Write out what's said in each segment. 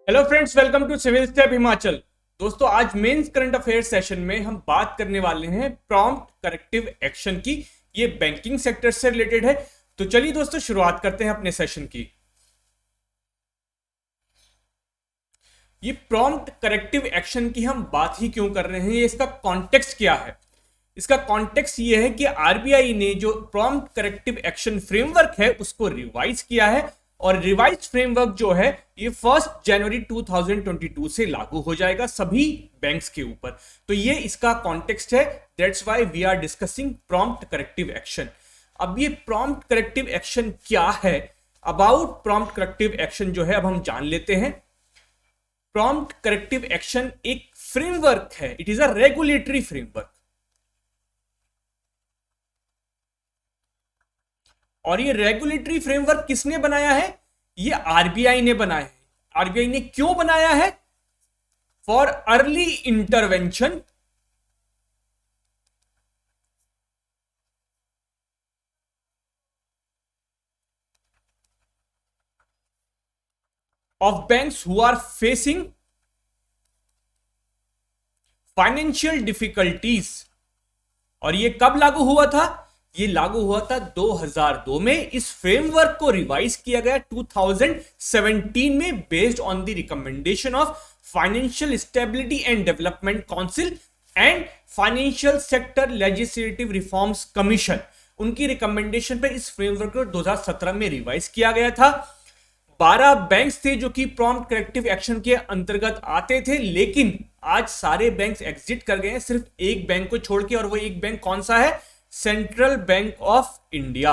Hello friends, welcome to civil step Himachal. दोस्तों, आज mains current affairs session में हम बात करने वाले हैं प्रॉम्प्ट करेक्टिव एक्शन की। ये बैंकिंग सेक्टर से रिलेटेड है। तो चलिए दोस्तों, शुरुआत करते हैं अपने सेशन की। ये प्रॉम्प्ट करेक्टिव एक्शन की हम बात ही क्यों कर रहे हैं, ये इसका कॉन्टेक्स्ट क्या है? इसका कॉन्टेक्स्ट ये है कि आरबीआई ने जो प्रॉम्प्ट करेक्टिव एक्शन फ्रेमवर्क है उसको रिवाइज किया है, और रिवाइज फ्रेमवर्क जो है ये 1 जनवरी 2022 से लागू हो जाएगा सभी बैंक्स के ऊपर। तो ये इसका कॉन्टेक्स्ट है। That's why we are discussing prompt corrective action. अब ये प्रॉम्प्ट करेक्टिव एक्शन क्या है, अबाउट प्रॉम्प्ट करेक्टिव एक्शन जो है अब हम जान लेते हैं। प्रॉम्प्ट करेक्टिव एक्शन एक फ्रेमवर्क है, it is a regulatory framework, और ये रेगुलेटरी फ्रेमवर्क किसने बनाया है? ये आरबीआई ने बनाया है। आरबीआई ने क्यों बनाया है? For early intervention of banks who are facing financial difficulties. और ये कब लागू हुआ था? ये लागू हुआ था 2002 में। इस फ्रेमवर्क को रिवाइज किया गया 2017 में based on the recommendation of financial stability and development council and financial sector legislative reforms commission. उनकी रिकमेंडेशन पे इस फ्रेमवर्क को 2017 में रिवाइज किया गया था। 12 बैंक्स थे जो कि प्रॉम्प्ट करेक्टिव एक्शन के अंतर्गत आते थे, लेकिन आज सारे बैंक्स एग्जिट कर गए हैं सिर्फ एक बैंक को छोड़ के, और वो एक बैंक कौन सा है? Central bank of India.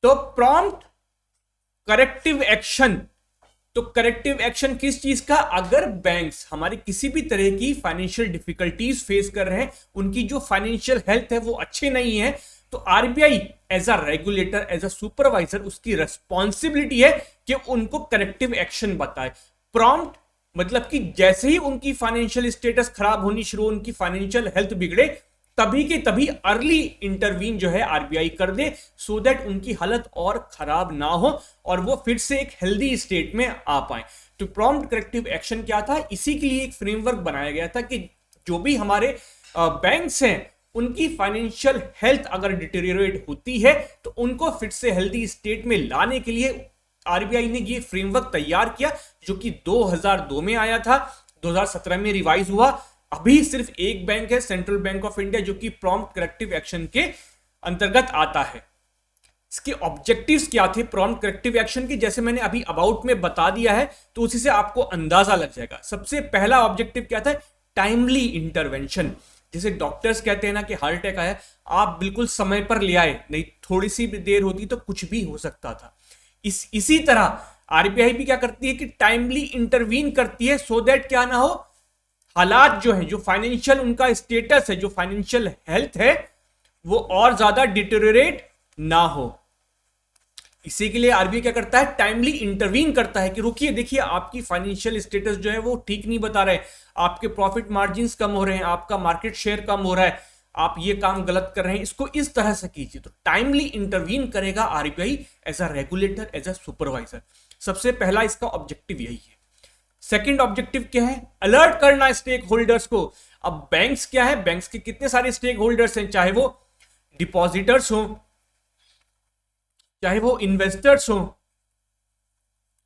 तो प्रॉम्प्ट करेक्टिव एक्शन, तो करेक्टिव एक्शन किस चीज का? अगर बैंक्स हमारे किसी भी तरह की फाइनेंशियल डिफिकल्टीज फेस कर रहे हैं, उनकी जो फाइनेंशियल हेल्थ है वो अच्छे नहीं है, तो RBI as a regulator, as a supervisor, उसकी रेस्पॉन्सिबिलिटी है कि उनको करेक्टिव एक्शन बताए। प्रॉम्प्ट मतलब कि जैसे ही उनकी फाइनेंशियल स्टेटस खराब होनी शुरू, उनकी फाइनेंशियल हेल्थ बिगड़े, तभी के तभी अर्ली इंटरवीन जो है आरबीआई कर दे, सो दैट उनकी हालत और खराब ना हो और वो फिर से एक हेल्दी स्टेट में आ पाए। तो प्रॉम्प्ट करेक्टिव एक्शन क्या था? इसी के लिए एक फ्रेमवर्क बनाया गया था कि जो भी हमारे बैंक्स हैं उनकी फाइनेंशियल हेल्थ अगर डिटेरियोरेट होती है तो उनको फिर से हेल्दी स्टेट में लाने के लिए आरबीआई ने ये फ्रेमवर्क तैयार किया, जो कि 2002 में आया था, 2017 में रिवाइज हुआ। अभी सिर्फ एक बैंक है, सेंट्रल बैंक ऑफ इंडिया, जो कि प्रॉम्प्ट करेक्टिव एक्शन के अंतर्गत आता है। इसके ऑब्जेक्टिव्स क्या थे प्रॉम्प्ट करेक्टिव एक्शन के? जैसे मैंने अभी अबाउट में बता दिया है, तो उसी से आपको अंदाजा लग जाएगा। सबसे पहला ऑब्जेक्टिव क्या था? Timely intervention. जैसे डॉक्टर्स कहते हैं ना कि हार्ट अटैक आया, आप बिल्कुल समय पर ले आए, नहीं थोड़ी सी भी देर होती तो कुछ भी हो सकता था। इसी तरह आरबीआई भी क्या करती है कि टाइमली इंटरवीन करती है, सो दैट क्या ना हो, हालात जो है, जो फाइनेंशियल उनका स्टेटस है, जो फाइनेंशियल हेल्थ है, वो और ज्यादा डिटेरियोरेट ना हो। इसी के लिए आरबीआई क्या करता है? टाइमली इंटरवीन करता है कि रुकिए, देखिए आपकी फाइनेंशियल स्टेटस जो है वो ठीक नहीं बता रहे, आपके प्रॉफिट मार्जिन्स कम हो रहे हैं, आपका मार्केट शेयर कम हो रहा है, आप ये काम गलत कर रहे हैं, इसको इस तरह से कीजिए। तो टाइमली इंटरवीन करेगा RBI as a regulator, as a supervisor. सबसे पहला इसका ऑब्जेक्टिव यही है। सेकंड ऑब्जेक्टिव क्या है? अलर्ट करना स्टेक होल्डर्स को। अब बैंक्स क्या है? बैंक्स के कितने सारे स्टेक होल्डर्स हैं, चाहे वो डिपॉजिटर्स हो, चाहे वो इन्वेस्टर्स हो,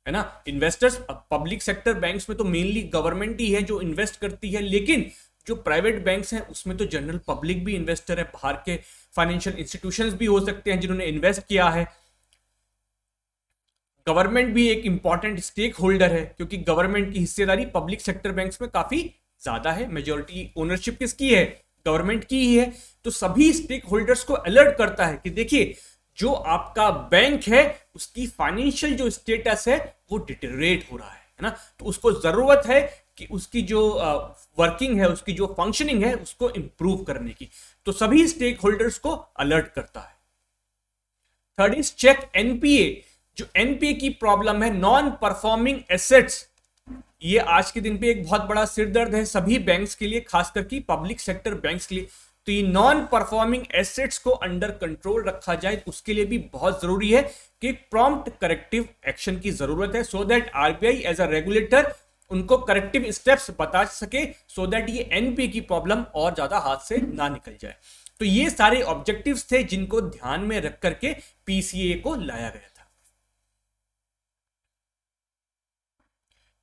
है ना। इन्वेस्टर्स, पब्लिक सेक्टर बैंक्स में तो मेनली गवर्नमेंट ही है जो इन्वेस्ट करती है, लेकिन जो प्राइवेट बैंक्स हैं उसमें तो जनरल पब्लिक भी इन्वेस्टर है, बाहर के फाइनेंशियल इंस्टीट्यूशंस भी हो सकते हैं जिन्होंने इन्वेस्ट किया है। गवर्नमेंट भी एक इंपॉर्टेंट स्टेक होल्डर है, क्योंकि गवर्नमेंट की हिस्सेदारी पब्लिक सेक्टर बैंक्स में काफी ज्यादा है। मेजॉरिटी ओनरशिप किसकी है? गवर्नमेंट की ही है। तो सभी स्टेक होल्डर्स को अलर्ट करता है कि देखिए, जो आपका बैंक है उसकी फाइनेंशियल जो स्टेटस है वो डिटेरियोरेट हो रहा है ना, तो उसको जरूरत है कि उसकी जो वर्किंग है, उसकी जो फंक्शनिंग है, उसको इंप्रूव करने की। तो सभी स्टेक होल्डर्स को अलर्ट करता है। Third is check NPA. जो एनपीए की प्रॉब्लम है, नॉन परफॉर्मिंग एसेट्स, ये आज के दिन पे एक बहुत बड़ा सिरदर्द है सभी बैंक्स के लिए, खास करके पब्लिक सेक्टर बैंक्स के लिए। तो ये नॉन परफॉर्मिंग एसेट्स को अंडर कंट्रोल रखा जाए, उसके लिए भी बहुत जरूरी है कि प्रॉम्प्ट करेक्टिव एक्शन की जरूरत है, so that RBI as a regulator उनको करेक्टिव स्टेप्स बता सके, सो दैट ये एनपीए की प्रॉब्लम और ज्यादा हाथ से ना निकल जाए। तो ये सारे ऑब्जेक्टिव्स थे जिनको ध्यान में रख करके पीसीए को लाया गया था।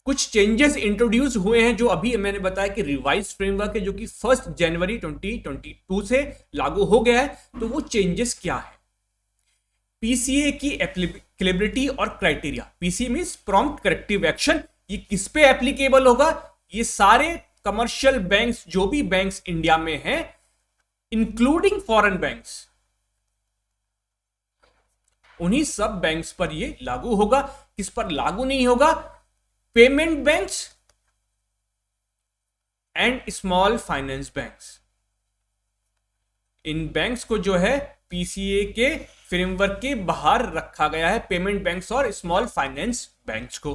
कुछ चेंजेस इंट्रोड्यूस हुए हैं जो अभी मैंने बताया कि रिवाइज फ्रेमवर्क है, जो कि 1 जनवरी 2022 से लागू हो गया है। तो वो चेंजेस क्या है? पीसीए की एप्लीकेबिलिटी और criteria. PCA means prompt corrective action, ये किस पे एप्लीकेबल होगा? ये सारे कमर्शियल बैंक्स, जो भी बैंक्स इंडिया में हैं, इंक्लूडिंग फॉरेन बैंक्स, उन्हीं सब बैंक्स पर ये लागू होगा। किस पर लागू नहीं होगा? Payment banks and small finance banks. In banks को जो है पीसीए के फ्रेमवर्क के बाहर रखा गया है, पेमेंट बैंक्स और स्मॉल फाइनेंस बैंक्स को।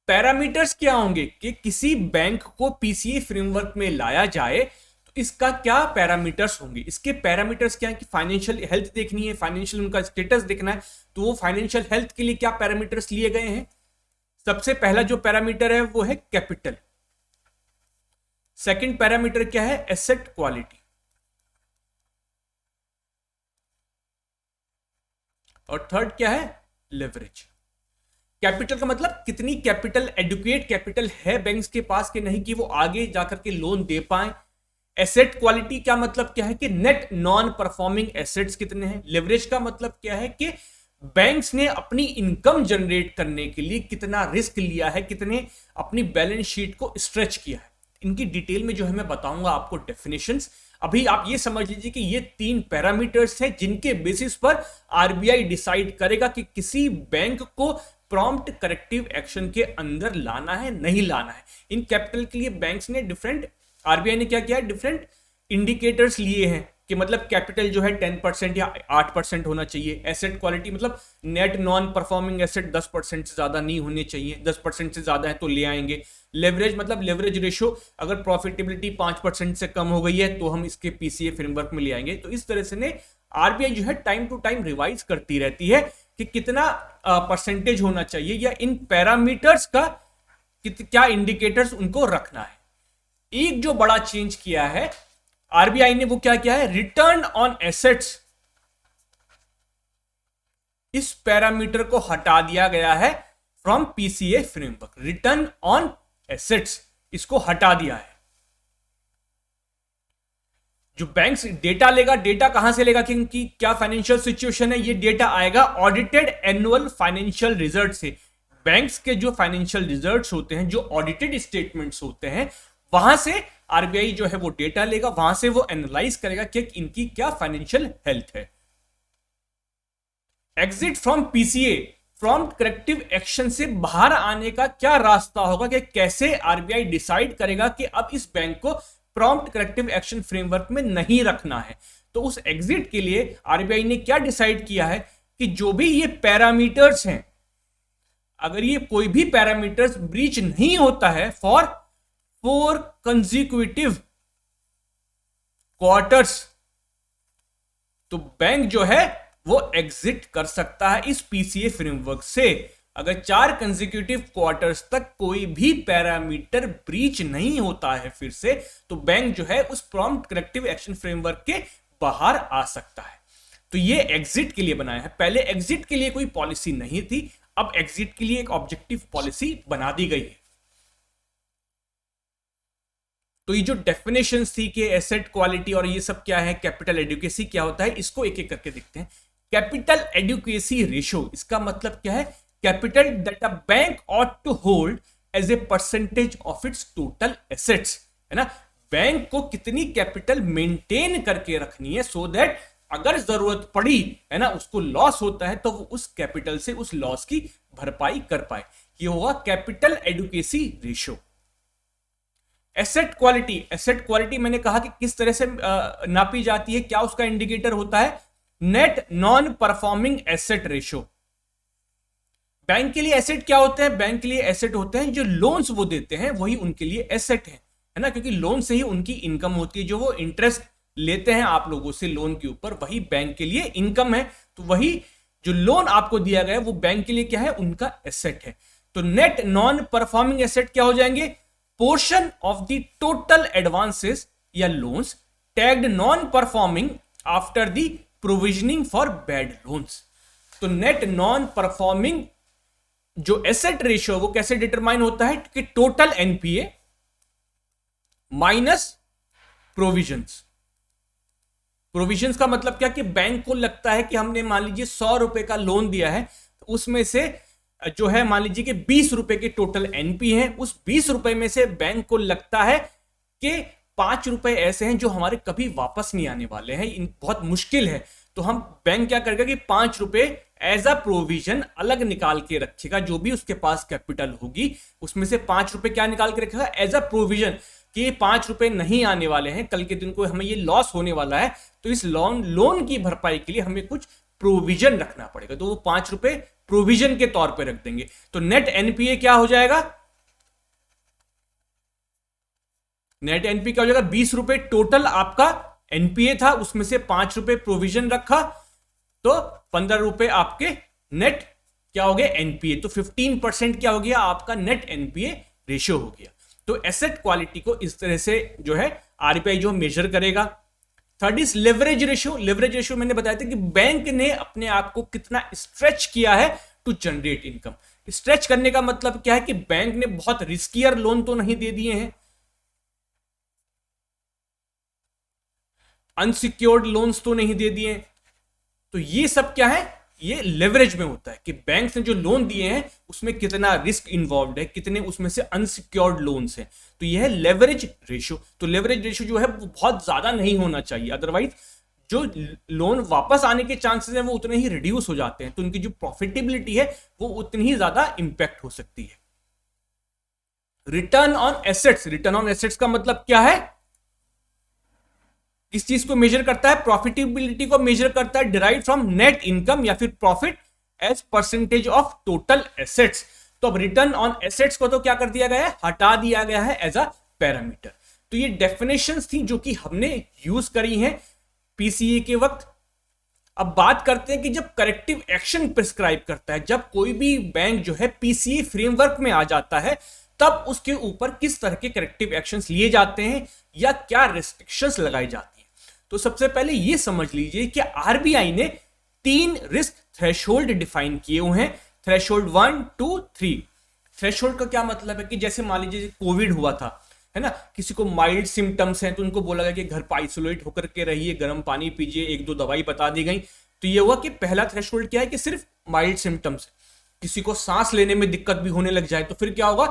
पैरामीटर्स क्या होंगे कि किसी बैंक को पीसीए फ्रेमवर्क में लाया जाए तो इसका क्या पैरामीटर्स होंगे? इसके पैरामीटर्स क्या है कि फाइनेंशियल हेल्थ देखनी है, फाइनेंशियल उनका स्टेटस देखना है। तो वो फाइनेंशियल हेल्थ के लिए क्या पैरामीटर्स लिए गए हैं? सबसे पहला जो पैरामीटर है वो है कैपिटल। सेकंड पैरामीटर क्या है? Asset quality. और थर्ड क्या है? लेवरेज। कैपिटल का मतलब कितनी कैपिटल, एडुकेट कैपिटल है बैंक्स के पास कि नहीं कि वो आगे जाकर के लोन दे पाए। एसेट क्वालिटी का मतलब क्या है कि नेट नॉन परफॉर्मिंग एसेट्स कितने हैं। लेवरेज का मतलब क्या है कि बैंक्स ने अपनी इनकम जनरेट करने के लिए कितना रिस्क लिया है, कितने अपनी बैलेंस शीट को स्ट्रेच किया है। इनकी डिटेल में जो है मैं बताऊंगा आपको डेफिनेशंस। अभी आप ये समझ लीजिए कि ये 3 पैरामीटर्स हैं जिनके बेसिस पर आरबीआई डिसाइड करेगा कि किसी बैंक को प्रॉम्प्ट करेक्टिव एक्शन के अंदर लाना है, नहीं लाना है। इन कैपिटल के लिए बैंक्स ने डिफरेंट, आरबीआई ने क्या किया है, डिफरेंट इंडिकेटर्स लिए हैं कि मतलब कैपिटल जो है 10% या 8% होना चाहिए। एसेट क्वालिटी मतलब नेट नॉन परफॉर्मिंग एसेट 10% से ज्यादा नहीं होने चाहिए, 10% से ज्यादा है तो ले आएंगे। लेवरेज मतलब लेवरेज रेशो, अगर प्रॉफिटेबिलिटी 5% से कम हो गई है तो हम इसके पीसीए फ्रेमवर्क में ले आएंगे। तो इस तरह से ने आरबीआई जो है टाइम टू टाइम रिवाइज करती रहती है कि कितना परसेंटेज होना चाहिए या इन पैरामीटर्स का क्या इंडिकेटर्स उनको रखना है। एक जो बड़ा चेंज किया है आरबीआई ने वो क्या किया है, रिटर्न ऑन एसेट्स, इस पैरामीटर को हटा दिया गया है from PCA framework. Return on assets इसको हटा दिया है। जो बैंक्स डेटा लेगा, डेटा कहां से लेगा कि इनकी क्या फाइनेंशियल सिचुएशन है, ये डेटा आएगा ऑडिटेड एनुअल फाइनेंशियल रिजल्ट से। बैंक्स के जो फाइनेंशियल रिजल्ट्स होते हैं, जो ऑडिटेड स्टेटमेंट्स होते हैं, वहां से आरबीआई जो है वो डेटा लेगा, वहां से वो एनालाइज करेगा कि इनकी क्या फाइनेंशियल हेल्थ है। Exit from PCA, prompt corrective action से बाहर आने का क्या रास्ता होगा, कि कैसे आरबीआई डिसाइड करेगा कि अब इस बैंक को प्रॉम्प्ट करेक्टिव एक्शन फ्रेमवर्क में नहीं रखना है। तो उस एग्जिट के लिए आरबीआई ने क्या डिसाइड किया है कि जो भी ये पैरामीटर्स हैं, अगर ये कोई भी पैरामीटर्स ब्रीच नहीं होता है फॉर 4 कंसेक्यूटिव क्वार्टर्स, तो बैंक जो है वो एग्जिट कर सकता है इस पीसीए फ्रेमवर्क से। अगर 4 कंसेक्यूटिव क्वार्टर्स तक कोई भी पैरामीटर ब्रीच नहीं होता है फिर से, तो बैंक जो है उस प्रॉम्प्ट करेक्टिव एक्शन फ्रेमवर्क के बाहर आ सकता है। तो ये एग्जिट के लिए बनाया है। पहले एग्जिट के लिए कोई पॉलिसी नहीं थी, अब एग्जिट के लिए एक ऑब्जेक्टिव पॉलिसी बना दी गई है। तो ये जो डेफिनेशंस थी कि एसेट क्वालिटी और ये सब क्या है, कैपिटल एडुकेसी क्या होता है, इसको एक एक करके देखते हैं। कैपिटल एडुकेसी रेशियो, इसका मतलब क्या है, capital that a bank ought to hold as a percentage of its total assets, है ना। बैंक को कितनी कैपिटल मेंटेन करके रखनी है सो दैट अगर जरूरत पड़ी, है ना, उसको लॉस होता है तो वो उस कैपिटल से उस लॉस की भरपाई कर पाए। ये होगा capital adequacy ratio. Asset quality, asset quality मैंने कहा कि किस तरह से नापी जाती है, क्या उसका इंडिकेटर होता है, net non performing asset ratio. Bank के लिए एसेट क्या होते हैं, बैंक के लिए एसेट होते हैं जो लोन्स वो देते हैं, वही उनके लिए एसेट है है ना, क्योंकि लोन से ही उनकी इनकम होती है, जो वो इंटरेस्ट लेते हैं आप लोगों से लोन के ऊपर, वही बैंक के लिए इनकम है। तो वही जो लोन आपको दिया गया है वो बैंक के लिए क्या है, उनका एसेट है। तो नेट नॉन परफॉर्मिंग एसेट क्या हो जाएंगे, portion of the total advances या loans tagged non performing after the provisioning for bad loans. तो नेट नॉन परफॉर्मिंग जो एसेट रेशियो वो कैसे डिटरमाइन होता है कि total NPA minus provisions. Provisions का मतलब क्या कि बैंक को लगता है कि हमने मान लीजिए 100 रुपए का लोन दिया है, तो उसमें से जो है मान लीजिए कि 20 रुपए के टोटल एनपी है, उस 20 रुपए में से बैंक को लगता है कि 5 रुपए ऐसे हैं जो हमारे कभी वापस नहीं आने वाले हैं, बहुत मुश्किल है। तो हम बैंक क्या करेगा कि 5 रुपए एज अ प्रोविजन अलग निकाल के रखेगा, जो भी उसके पास कैपिटल होगी उसमें से 5 रुपए क्या निकाल के रखेगा एज अ प्रोविजन, कि ये 5 रुपए नहीं आने वाले हैं, कल के दिन को हमें ये लॉस होने वाला है, तो इस लोन की भरपाई के लिए हमें कुछ प्रोविजन रखना पड़ेगा। तो वो 5 रुपए प्रोविजन के तौर पे रख देंगे। तो नेट एनपीए क्या हो जाएगा, नेट एनपीए क्या हो जाएगा, 20 रुपए टोटल आपका एनपीए था, उसमें से 5 रुपए प्रोविजन रखा, तो 15 रुपए आपके नेट क्या हो गया, एनपीए। तो 15% क्या हो गया आपका नेट एनपीए रेशियो हो गया। तो एसेट क्वालिटी को इस तरह से जो है आरबीआई जो मेजर करेगा। Third is leverage ratio. Leverage ratio मैंने बताया था कि बैंक ने अपने आप को कितना स्ट्रेच किया है टू जनरेट इनकम। स्ट्रेच करने का मतलब क्या है कि बैंक ने बहुत रिस्कियर लोन तो नहीं दे दिए हैं, अनसिक्योर्ड लोन्स तो नहीं दे दिए। तो ये सब क्या है, ये लेवरेज में होता है कि बैंक ने जो लोन दिए हैं उसमें कितना रिस्क इन्वॉल्व है, कितने उसमें से अनसिक्योर्ड लोन्स हैं। तो यह है लेवरेज रेशियो। तो लेवरेज रेशियो जो है वो बहुत ज्यादा नहीं होना चाहिए, अदरवाइज जो लोन वापस आने के चांसेस हैं वो उतने ही रिड्यूस हो जाते हैं, तो उनकी जो प्रॉफिटेबिलिटी है वो उतनी ही ज्यादा इंपैक्ट हो सकती है। Return on assets. Return on assets का मतलब क्या है, इस चीज को मेजर करता है, प्रॉफिटेबिलिटी को मेजर करता है डिराइव फ्रॉम नेट इनकम या फिर profit as percentage of total assets. तो अब रिटर्न ऑन एसेट्स को तो क्या कर दिया गया है, हटा दिया गया है एज अ पैरामीटर। तो ये डेफिनेशंस थी जो कि हमने यूज करी हैं पीसीए के वक्त। अब बात करते हैं कि जब करेक्टिव एक्शन प्रिस्क्राइब करता है, जब कोई भी बैंक जो है पीसीए फ्रेमवर्क में आ जाता है, तब उसके ऊपर किस तरह के करेक्टिव एक्शंस लिए जाते हैं या क्या रेस्ट्रिक्शंस लगाई जाती हैं। तो सबसे पहले ये समझ लीजिए कि आरबीआई ने 3 रिस्क थ्रेशोल्ड डिफाइन किए हुए हैं, थ्रेशोल्ड 1, 2, 3। थ्रेशोल्ड का क्या मतलब है कि जैसे मान लीजिए कोविड हुआ था, है ना, किसी को माइल्ड सिम्टम्स हैं तो उनको बोला गया कि घर पर आइसोलेट होकर के रहिए, गर्म पानी पीजिए, 1-2 दवाई बता दी गई। तो ये हुआ कि पहला थ्रेशोल्ड क्या है कि सिर्फ माइल्ड सिम्टम्स। किसी को सांस लेने में दिक्कत भी होने लग जाए तो फिर क्या होगा,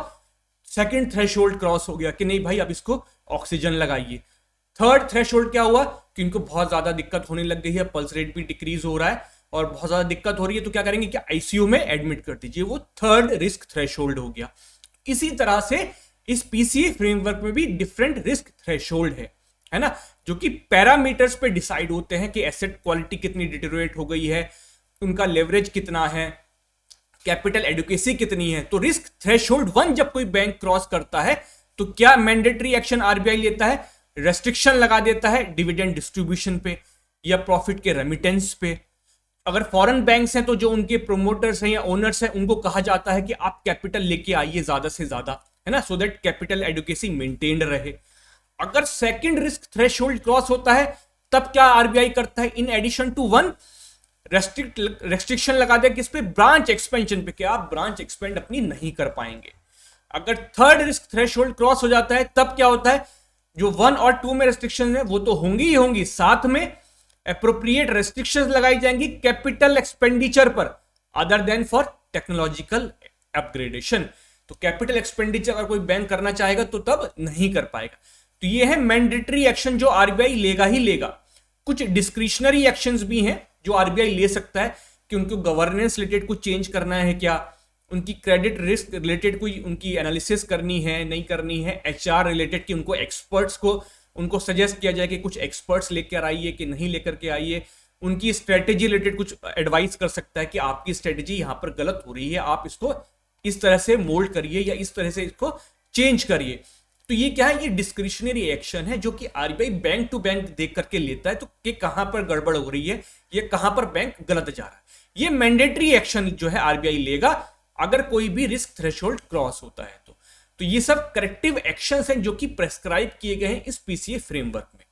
सेकंड थ्रेशोल्ड क्रॉस हो गया कि नहीं भाई अब इसको ऑक्सीजन लगाइए। थर्ड थ्रेशोल्ड क्या हुआ कि इनको बहुत ज्यादा दिक्कत होने लग गई है, पल्स रेट भी डिक्रीज हो रहा है और बहुत ज्यादा दिक्कत हो रही है, तो क्या करेंगे कि आईसीयू में एडमिट कर दीजिए। वो थर्ड रिस्क थ्रेशोल्ड हो गया। इसी तरह से इस पीसीए फ्रेमवर्क में भी डिफरेंट रिस्क थ्रेशोल्ड है ना, जो कि पैरामीटर्स पे डिसाइड होते हैं कि एसेट क्वालिटी कितनी डिटेरियोरेट हो गई है, उनका लेवरेज कितना है, कैपिटल एडुकेसी कितनी है। तो रिस्क थ्रेशोल्ड 1 जब कोई बैंक क्रॉस करता है तो क्या मैंडेटरी एक्शन आरबीआई लेता है, रेस्ट्रिक्शन लगा देता है डिविडेंड डिस्ट्रीब्यूशन पे या प्रॉफिट के रेमिटेंस पे। अगर फॉरेन बैंक्स हैं तो जो उनके प्रोमोटर्स हैं या ओनर्स हैं उनको कहा जाता है कि आप कैपिटल लेके आइए ज्यादा से ज्यादा, है ना, so that capital adequacy maintained रहे। अगर सेकंड रिस्क थ्रेशोल्ड क्रॉस होता है तब क्या आरबीआई करता है, इन एडिशन टू 1 रेस्ट्रिक्शन लगा दे किस पे, ब्रांच एक्सपेंशन पे, कि आप ब्रांच एक्सपेंड अपनी नहीं कर पाएंगे। अगर थर्ड रिस्क थ्रेशोल्ड क्रॉस हो जाता है तब क्या होता है, जो 1 और 2 में रेस्ट्रिक्शन है वो तो होंगी ही होंगी, साथ में एप्रोप्रिएट रेस्ट्रिक्शंस लगाई जाएंगी कैपिटल एक्सपेंडिचर पर other than for technological upgradation. तो कैपिटल एक्सपेंडिचर अगर कोई बैंक करना चाहेगा तो तब नहीं कर पाएगा। तो ये है मैंडेटरी एक्शन जो आरबीआई लेगा ही लेगा। कुछ डिस्क्रिशनरी एक्शंस भी हैं जो आरबीआई ले सकता है कि उनको गवर्नेंस रिलेटेड कुछ चेंज करना है क्या, उनकी क्रेडिट रिस्क रिलेटेड कोई उनकी एनालिसिस करनी है नहीं करनी है, एचआर रिलेटेड कि उनको एक्सपर्ट्स को उनको सजेस्ट किया जाए कि कुछ एक्सपर्ट्स लेकर आइए कि नहीं लेकर के आइए, उनकी स्ट्रेटेजी रिलेटेड कुछ एडवाइस कर सकता है कि आपकी स्ट्रेटेजी यहां पर गलत हो रही है, आप इसको इस तरह से मोल्ड करिए या इस तरह से इसको चेंज करिए। तो ये क्या है, ये डिस्क्रिशनरी एक्शन है जो कि आरबीआई बैंक टू बैंक देख करके लेता है, तो कि कहां पर गड़बड़ हो रही है, ये कहां पर बैंक गलत जा रहा है। ये मैंडेटरी एक्शन जो है आरबीआई लेगा अगर कोई भी रिस्क थ्रेशोल्ड क्रॉस होता है तो ये सब करेक्टिव एक्शंस हैं जो कि प्रेस्क्राइब किए गए हैं इस पीसीए फ्रेमवर्क में।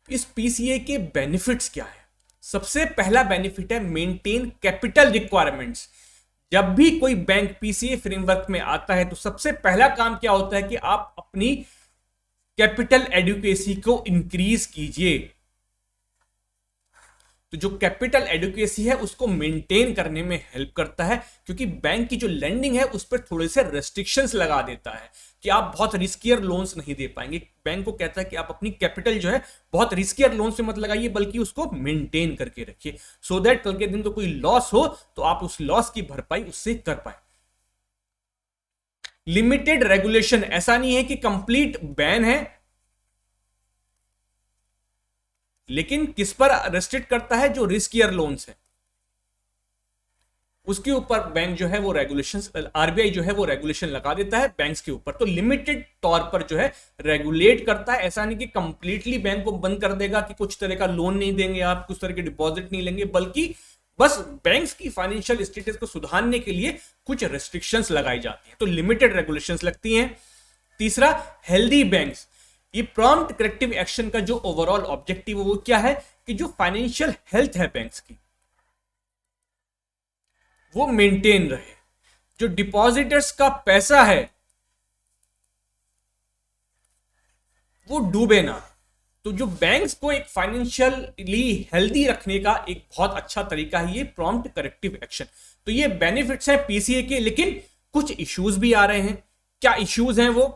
इस पीसीए के बेनिफिट्स क्या है? सबसे पहला बेनिफिट है मेंटेन कैपिटल रिक्वायरमेंट्स। जब भी कोई बैंक पीसीए फ्रेमवर्क में आता है तो सबसे पहला काम क्या होता है कि आप अपनी कैपिटल एडुकेसी को इंक्रीज कीजिए। तो जो कैपिटल एडुकेसी है उसको मेंटेन करने में हेल्प करता है, क्योंकि बैंक की जो लेंडिंग है उस पर थोड़े से रेस्ट्रिक्शंस लगा देता है कि आप बहुत रिस्कियर लोन्स नहीं दे पाएंगे। बैंक को कहता है कि आप अपनी कैपिटल जो है बहुत रिस्कियर लोन से मत लगाइए, बल्कि उसको मेंटेन करके रखिए, सो दैट कल के दिन तो कोई लॉस हो तो आप उस लॉस की भरपाई उससे कर पाए। लिमिटेड रेगुलेशन, ऐसा नहीं है कि कंप्लीट बैन है, लेकिन किस पर रेस्ट्रिक्ट करता है? जो रिस्कियर लोन्स है उसके ऊपर बैंक जो है वो रेगुलेशंस, आरबीआई जो है वो रेगुलेशन लगा देता है बैंक्स के ऊपर। तो लिमिटेड तौर पर जो है रेगुलेट करता है, ऐसा नहीं कि कंप्लीटली बैंक को बंद कर देगा कि कुछ तरह का लोन नहीं देंगे आप, कुछ तरह के डिपॉजिट नहीं लेंगे, बल्कि बस बैंक्स की फाइनेंशियल स्टेटस को सुधारने के लिए कुछ रेस्ट्रिक्शंस लगाई जाती है, तो लिमिटेड रेगुलेशंस लगती हैं। तीसरा, हेल्दी बैंक्स। ये प्रॉम्प्ट करेक्टिव एक्शन का जो ओवरऑल ऑब्जेक्टिव है वो क्या है कि जो फाइनेंशियल हेल्थ है बैंक्स की वो मेंटेन रहे, जो डिपॉजिटर्स का पैसा है वो डूबे ना। तो जो बैंक्स को एक फाइनेंशियली हेल्दी रखने का एक बहुत अच्छा तरीका है ये प्रॉम्प्ट करेक्टिव एक्शन। तो ये बेनिफिट्स हैं पीसीए के, लेकिन कुछ इश्यूज भी आ रहे हैं। क्या इश्यूज हैं वो?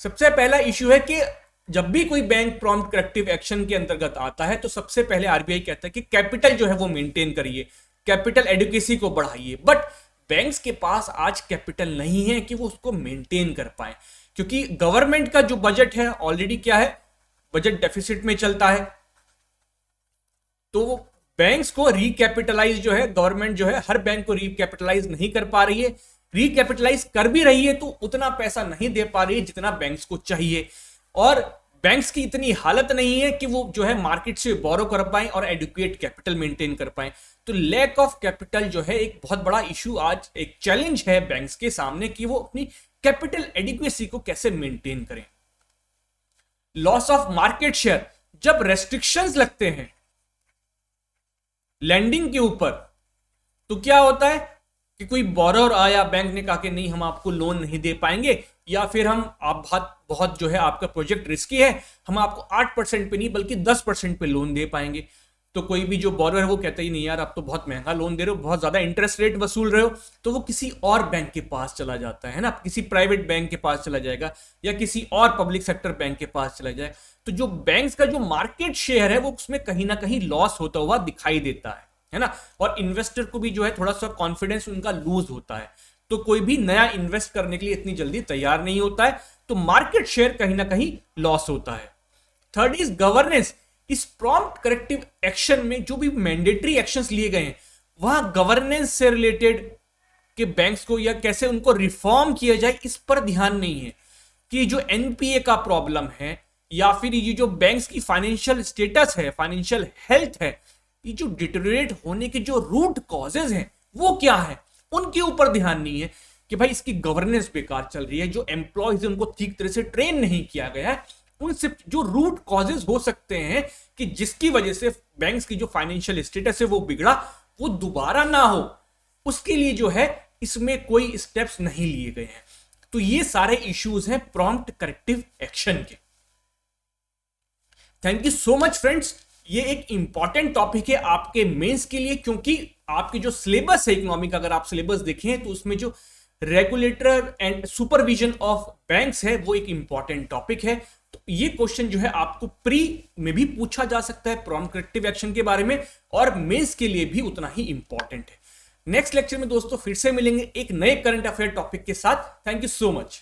सबसे पहला इश्यू है कि जब भी कोई बैंक प्रॉम्प्ट करेक्टिव एक्शन के अंतर्गत आता है तो सबसे पहले आरबीआई कहता है कि कैपिटल जो है वो मेंटेन करिए, कैपिटल एडुकेसी को बढ़ाइए। बट बैंक्स के पास आज कैपिटल नहीं है कि वो उसको मेंटेन कर पाए, क्योंकि गवर्नमेंट का जो बजट है ऑलरेडी क्या है, बजट डेफिसिट में चलता है। तो बैंक्स को रिकैपिटलाइज जो है गवर्नमेंट जो है हर बैंक को रिकैपिटलाइज नहीं कर पा रही है, रिकैपिटलाइज कर भी रही है तो उतना पैसा नहीं दे पा रही है जितना बैंक्स को चाहिए, और बैंक्स की इतनी हालत नहीं है कि वो जो है मार्केट से बोरो कर पाए और एडुकेट कैपिटल मेंटेन कर पाए। तो लैक ऑफ कैपिटल जो है एक बहुत बड़ा इशू, आज एक चैलेंज है बैंक्स के सामने कि वो अपनी कैपिटल एडिक्वेसी को कैसे मेंटेन करें। लॉस ऑफ मार्केट शेयर, जब रेस्ट्रिक्शंस लगते हैं लैंडिंग के ऊपर तो क्या होता है कि कोई बोरोर आया, बैंक ने कहा कि नहीं हम आपको लोन नहीं दे पाएंगे, या फिर आप बहुत जो है आपका प्रोजेक्ट रिस्की है, हम आपको 8% पे नहीं बल्कि 10% पे लोन दे पाएंगे। तो कोई भी जो बोरोर है वो कहता ही नहीं यार आप तो बहुत महंगा लोन दे रहे हो, बहुत ज्यादा इंटरेस्ट रेट वसूल रहे हो, तो वो किसी और बैंक के पास चला जाता है ना, किसी प्राइवेट बैंक के पास चला जाएगा या किसी और पब्लिक सेक्टर बैंक के पास चला जाएगा। तो जो बैंक्स का जो मार्केट शेयर है वो उसमें कहीं ना कहीं लॉस होता हुआ दिखाई देता है ना, और इन्वेस्टर को भी जो है थोड़ा सा कॉन्फिडेंस उनका लूज होता है, तो कोई भी नया इन्वेस्ट करने के लिए इतनी जल्दी तैयार नहीं होता है, तो मार्केट शेयर कहीं ना कहीं लॉस होता है। Third is governance. इस प्रॉम्प्ट करेक्टिव एक्शन में जो भी मैंडेटरी एक्शंस लिए गए हैं वहां गवर्नेंस से रिलेटेड कि बैंक्स को या कैसे उनको रिफॉर्म किया जाए इस पर ध्यान नहीं है, कि जो एनपीए का प्रॉब्लम है या फिर ये जो बैंक्स की फाइनेंशियल स्टेटस है, फाइनेंशियल हेल्थ है, ये जो डिटेरियोरेट होने के जो रूट कॉजेज हैं वो क्या है, उनके ऊपर ध्यान नहीं है कि भाई इसकी गवर्नेंस बेकार चल रही है, जो एम्प्लॉयज उनको ठीक तरह से ट्रेन नहीं किया गया है, उनसे जो रूट कॉजेज हो सकते हैं कि जिसकी वजह से बैंक्स की जो फाइनेंशियल स्टेटस है वो बिगड़ा, वो दोबारा ना हो, उसके लिए जो है इसमें कोई स्टेप्स नहीं लिए गए हैं। तो ये सारे इश्यूज हैं प्रॉम्प्ट करेक्टिव एक्शन के। Thank you so much friends. ये एक इंपॉर्टेंट टॉपिक है आपके मेंस के लिए, क्योंकि आपके जो सिलेबस है इकोनॉमिक, अगर आप सिलेबस देखें तो उसमें जो regulator and supervision of banks है वो एक इंपॉर्टेंट टॉपिक है। तो ये क्वेश्चन जो है आपको प्री में भी पूछा जा सकता है प्रॉम्प्ट करेक्टिव एक्शन के बारे में, और मेंस के लिए भी उतना ही इंपॉर्टेंट है। नेक्स्ट लेक्चर में दोस्तों फिर से मिलेंगे एक नए करंट अफेयर टॉपिक के साथ। Thank you so much.